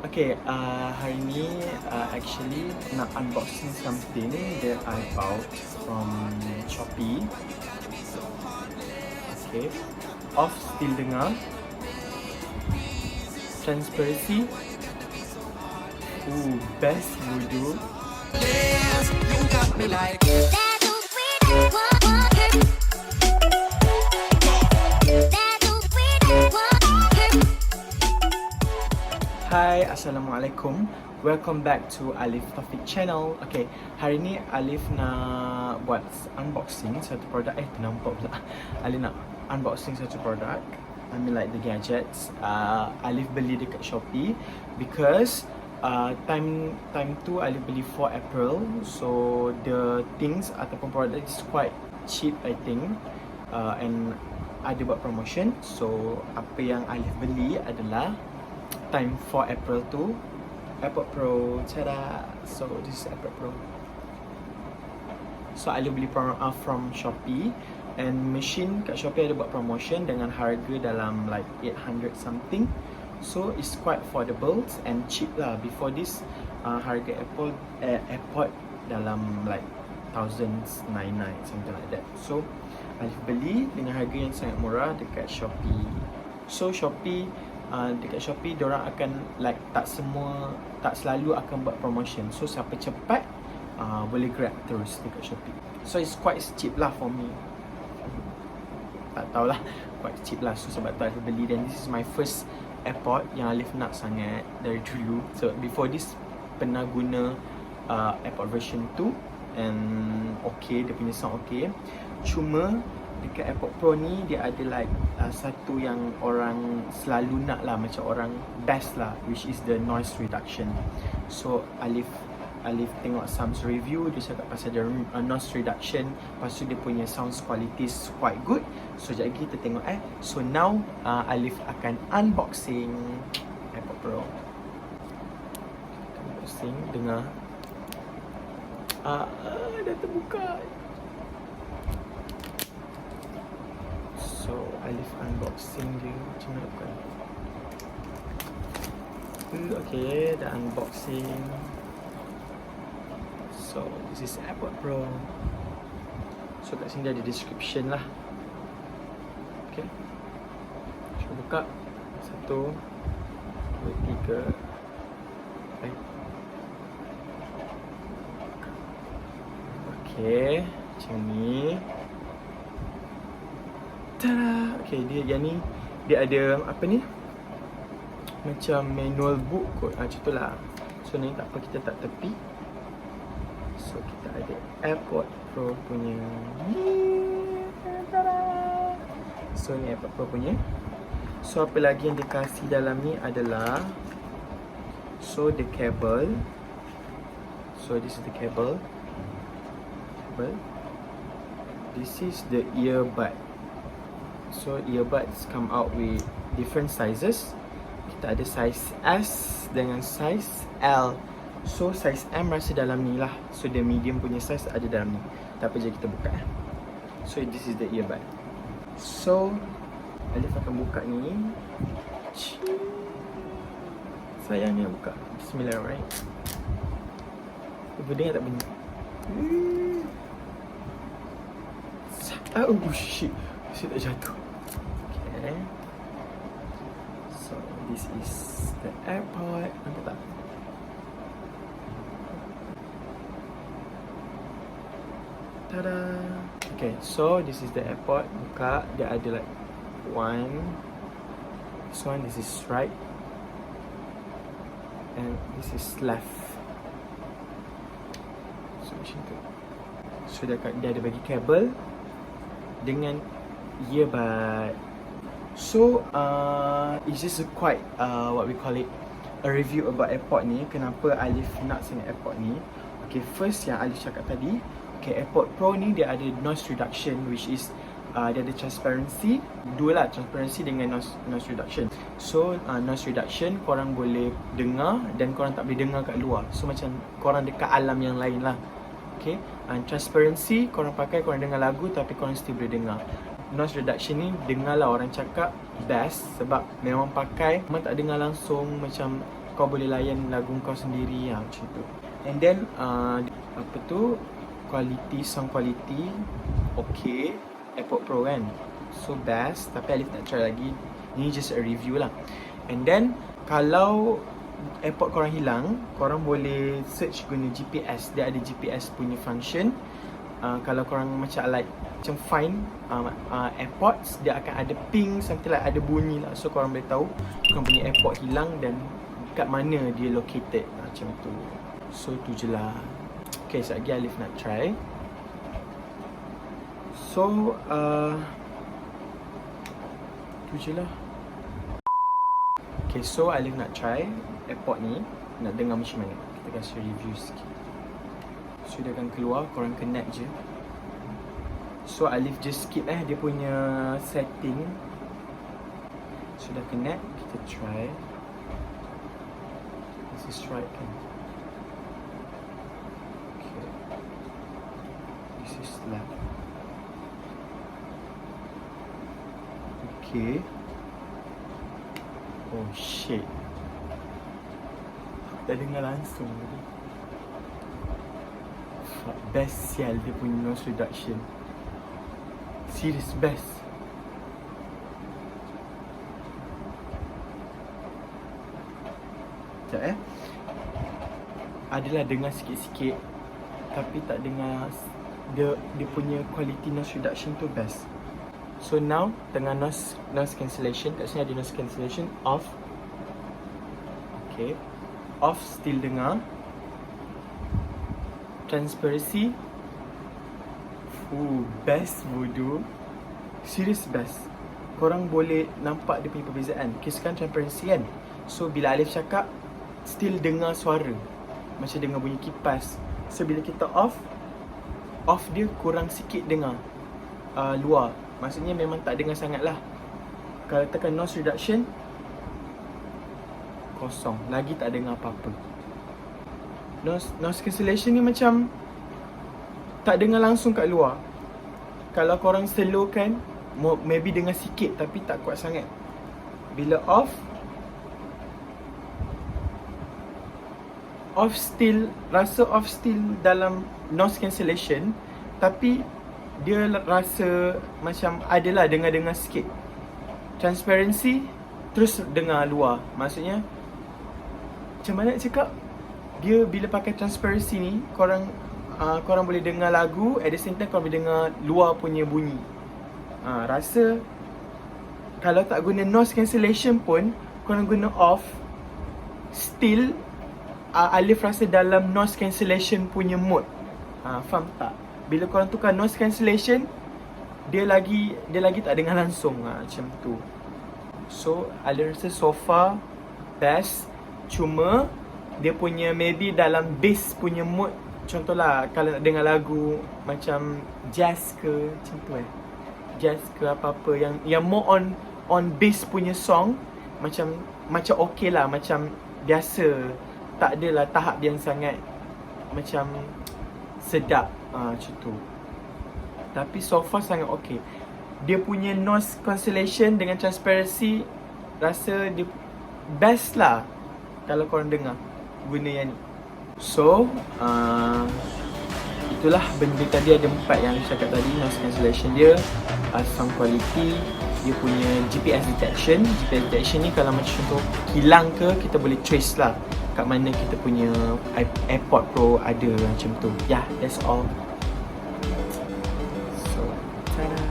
Okay, hari ni actually nak unboxing something that I bought from Shopee. Okay, off still dengar. Transparency. Best voodoo. You got me like Hai, Assalamualaikum. Welcome back to Alif Taufik channel. Okay, hari ni Alif nak buat unboxing satu produk. Nampak pula. Alif nak unboxing satu produk. I mean like the gadgets. Alif beli dekat Shopee because time tu Alif beli 4 April. So the things ataupun product is quite cheap I think. And ada buat promotion. So apa yang Alif beli adalah time 4 April tu Airpod Pro. Tada! So this is Airpod Pro. So Alif beli from Shopee. And machine kat Shopee ada buat promotion dengan harga dalam like 800 something. So it's quite affordable and cheap lah. Before this harga Airpod dalam like thousands, 99 something like that. So Alif beli dengan harga yang sangat murah dekat Shopee. So Shopee dekat Shopee diorang akan like tak selalu akan buat promotion. So siapa cepat boleh grab terus dekat Shopee. So it's quite cheap lah for me. Tak tahulah, quite cheap lah. So sebab tu Alif beli. Dan this is my first Airpod yang Alif nak sangat dari dulu. So before this pernah guna Airpod version 2 and okay, dia punya sound okay. Cuma dekat Airpod Pro ni dia ada like satu yang orang selalu nak lah, macam orang best lah, which is the noise reduction. So Alif tengok some review, dia cakap pasal the noise reduction, lepas tu dia punya sound quality is quite good. So sekejap lagi kita tengok So now Alif akan unboxing Airpod Pro. Unboxing, dengar. Dah terbuka. So Alif unboxing dia macam mana bukan? Okay, dah unboxing. So this is Airpod Pro. So kat sini ada description lah. Okay, cuba buka. 1, 2, 3. Okay, macam ni. Tada! Okay, dia yang ni dia ada apa ni? Macam manual book kot. Macam tu lah. So ni tak apa, kita tak tepi. So kita ada Airpod Pro punya. Tada! So ni Airpod Pro punya. So apa lagi yang dikasih dalam ni adalah the cable. So this is the cable. This is the earbud. So earbuds come out with different sizes. Kita ada size S dengan size L. So size M rasa dalam ni lah. So the medium punya size ada dalam ni. Tak apa je, kita buka. So this is the earbud. So Alif akan buka ni. Sayangnya buka. Bismillahirrahmanirrahim. Dengar tak bunyi? Oh shit. Shit, dah jatuh. Okay. So this is the Airpod. Nampak tak? Tada. Okay, so this is the Airpod. Buka, dia ada like this is right, and this is left. So macam tu. So dia ada bagi kabel dengan earbud. So it's just a quite what we call it, a review about Airpod ni. Kenapa Alif nak sangat Airpod ni? Okay, first yang Alif cakap tadi, okay, Airpod Pro ni dia ada noise reduction, which is dia ada transparency. Dua lah, transparency dengan noise reduction. So noise reduction korang boleh dengar dan korang tak boleh dengar kat luar. So macam korang dekat alam yang lain lah. Okay, transparency korang pakai, korang dengar lagu tapi korang still boleh dengar. Noise reduction ni dengarlah orang cakap best sebab memang pakai memang tak dengar langsung macam kau boleh layan lagu kau sendiri macam tu. And then quality, sound quality okay. Airpod Pro kan, so best. Tapi Alif nak try lagi. Ni just a review lah. And then kalau Airpod korang hilang, korang boleh search guna GPS. Dia ada GPS punya function. Kalau korang macam find Airpods, dia akan ada ping, something like ada bunyi lah. So korang boleh tahu korang punya Airpod hilang dan kat mana dia located, macam tu. So tu je lah. Okay, sekejap lagi Alif nak try. So tu je lah. Okay, so Alif nak try Airpod ni. Nak dengar macam mana. Kita kasih review sikit. So dia akan keluar, korang connect je. So Alif just skip dia punya setting. So dah connect, kita try. This is right kan? Okay. This is left. Okay. Oh shit. Tak dengar langsung tadi. Best sial dia punya noise reduction. Serious best. Sekejap adalah dengar sikit-sikit, tapi tak dengar. Dia punya quality noise reduction tu best. So now tengah noise cancellation. Kat sini ada noise cancellation off. Okay, off still dengar. Transparency, best bodoh. Serious best. Korang boleh nampak dia punya perbezaan. Okay, sekarang transparency kan. So bila Alif cakap, still dengar suara, macam dengar bunyi kipas. So bila kita off dia kurang sikit dengar luar. Maksudnya memang tak dengar sangat lah. Kalau tekan noise reduction, kosong, lagi tak dengar apa-apa. Noise cancellation ni macam tak dengar langsung kat luar. Kalau korang slow kan, maybe dengar sikit tapi tak kuat sangat. Bila off still, rasa off still dalam noise cancellation, tapi dia rasa macam adalah dengar-dengar sikit. Transparency terus dengar luar. Maksudnya macam mana nak cakap, dia bila pakai transparency ni, korang boleh dengar lagu, at the same time korang boleh dengar luar punya bunyi. Rasa kalau tak guna noise cancellation pun, korang guna off, still Alif rasa dalam noise cancellation punya mode. Faham tak? Bila korang tukar noise cancellation, dia lagi tak dengar langsung. Macam tu. So Alif rasa so far best. Cuma dia punya maybe dalam bass punya mood. Contohlah kalau nak dengar lagu macam jazz ke, macam tu jazz ke apa-apa yang more on bass punya song, macam okay lah, macam biasa. Tak adalah tahap yang sangat macam sedap macam tu. Tapi so far sangat okay. Dia punya noise cancellation dengan transparency, rasa dia best lah kalau korang dengar guna yang ni. So itulah benda tadi. Ada 4 yang saya cakap tadi. Noise cancellation dia, sound quality, dia punya GPS detection. GPS detection ni kalau macam contoh hilang ke, kita boleh trace lah kat mana kita punya Airpod Pro ada, macam tu. Yeah, that's all. So, ta-da.